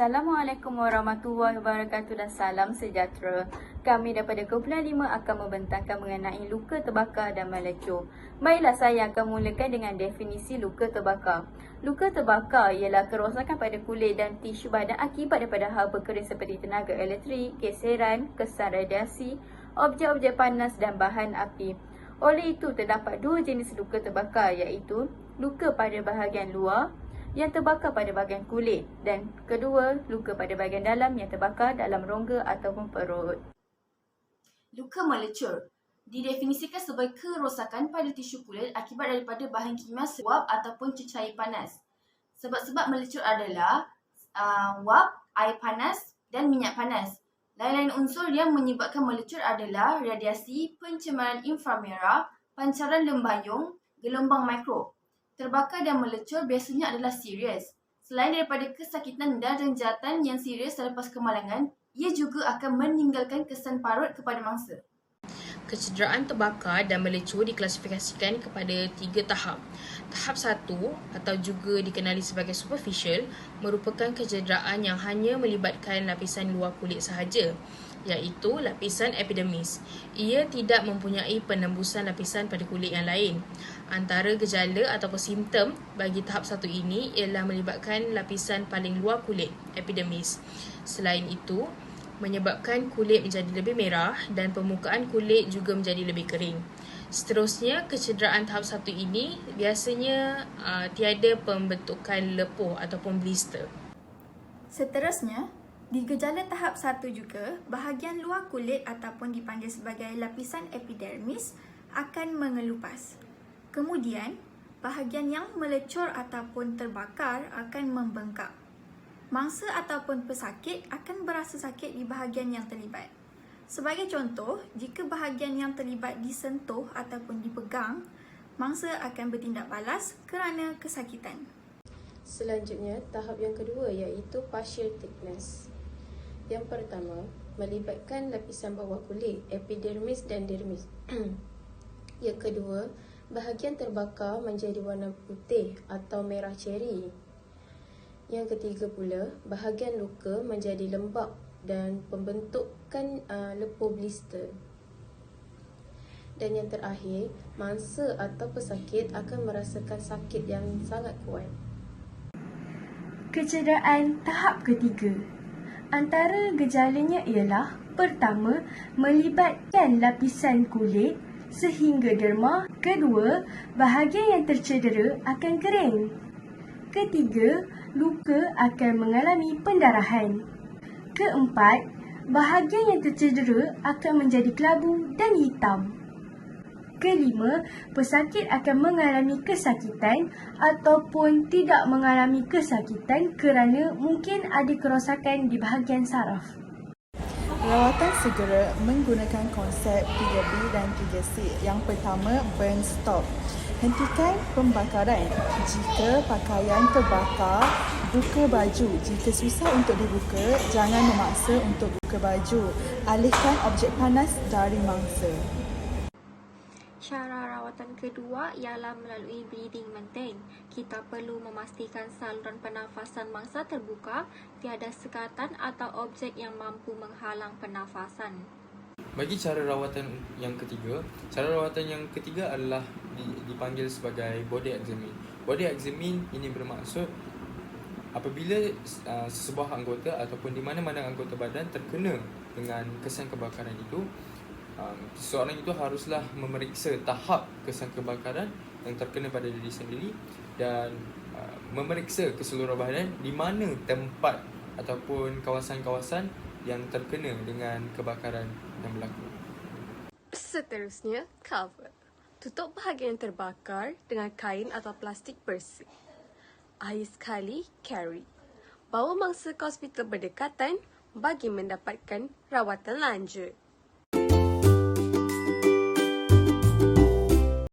Assalamualaikum warahmatullahi wabarakatuh dan salam sejahtera. Kami daripada kumpulan 5 akan membentangkan mengenai luka terbakar dan melecur. Baiklah, saya akan mulakan dengan definisi luka terbakar. Luka terbakar ialah kerosakan pada kulit dan tisu badan akibat daripada hal berkering seperti tenaga elektrik, geseran, kesan radiasi, objek-objek panas dan bahan api. Oleh itu, terdapat dua jenis luka terbakar iaitu luka pada bahagian luar yang terbakar pada bahagian kulit dan kedua, luka pada bahagian dalam yang terbakar dalam rongga ataupun perut. Luka melecur didefinisikan sebagai kerosakan pada tisu kulit akibat daripada bahan kimia wap ataupun cecair panas. Sebab-sebab melecur adalah wap, air panas dan minyak panas. Lain-lain unsur yang menyebabkan melecur adalah radiasi, pencemaran inframerah, pancaran lembayung, gelombang mikro. Terbakar dan melecur biasanya adalah serius. Selain daripada kesakitan dan renjatan yang serius selepas kemalangan, ia juga akan meninggalkan kesan parut kepada mangsa. Kecederaan terbakar dan melecur diklasifikasikan kepada 3 tahap. Tahap 1 atau juga dikenali sebagai superficial merupakan kecederaan yang hanya melibatkan lapisan luar kulit sahaja, iaitu lapisan epidermis. Ia tidak mempunyai penembusan lapisan pada kulit yang lain. Antara gejala ataupun simptom bagi tahap 1 ini ialah melibatkan lapisan paling luar kulit, epidermis. Selain itu, menyebabkan kulit menjadi lebih merah dan permukaan kulit juga menjadi lebih kering. Seterusnya, kecederaan tahap 1 ini biasanya tiada pembentukan lepuh ataupun blister. Seterusnya, di gejala tahap 1 juga, bahagian luar kulit ataupun dipanggil sebagai lapisan epidermis akan mengelupas. Kemudian, bahagian yang melecur ataupun terbakar akan membengkak. Mangsa ataupun pesakit akan berasa sakit di bahagian yang terlibat. Sebagai contoh, jika bahagian yang terlibat disentuh ataupun dipegang, mangsa akan bertindak balas kerana kesakitan. Selanjutnya, tahap yang kedua iaitu partial thickness. Yang pertama, melibatkan lapisan bawah kulit, epidermis dan dermis. Yang kedua, bahagian terbakar menjadi warna putih atau merah ceri. Yang ketiga pula, bahagian luka menjadi lembap dan pembentukan lepuh blister. Dan yang terakhir, mangsa atau pesakit akan merasakan sakit yang sangat kuat. Kecederaan tahap ketiga. Antara gejalanya ialah pertama, melibatkan lapisan kulit sehingga derma. Kedua, bahagian yang tercedera akan kering. Ketiga, luka akan mengalami pendarahan. Keempat, bahagian yang tercedera akan menjadi kelabu dan hitam. Kelima, pesakit akan mengalami kesakitan ataupun tidak mengalami kesakitan kerana mungkin ada kerosakan di bahagian saraf. Rawatan segera menggunakan konsep 3B dan 3C. Yang pertama, burn stop. Hentikan pembakaran. Jika pakaian terbakar, buka baju. Jika susah untuk dibuka, jangan memaksa untuk buka baju. Alihkan objek panas dari mangsa. Cara rawatan kedua ialah melalui breathing maintain. Kita perlu memastikan saluran pernafasan mangsa terbuka, tiada sekatan atau objek yang mampu menghalang pernafasan. Bagi cara rawatan yang ketiga adalah dipanggil sebagai body examine. Body examine ini bermaksud apabila sesebuah anggota ataupun di mana-mana anggota badan terkena dengan kesan kebakaran itu, seseorang itu haruslah memeriksa tahap kesan kebakaran yang terkena pada diri sendiri dan memeriksa keseluruhan badan di mana tempat ataupun kawasan-kawasan yang terkena dengan kebakaran yang berlaku. Seterusnya, cover. Tutup bahagian yang terbakar dengan kain atau plastik bersih. Akhir sekali, carry. Bawa mangsa ke hospital berdekatan bagi mendapatkan rawatan lanjut.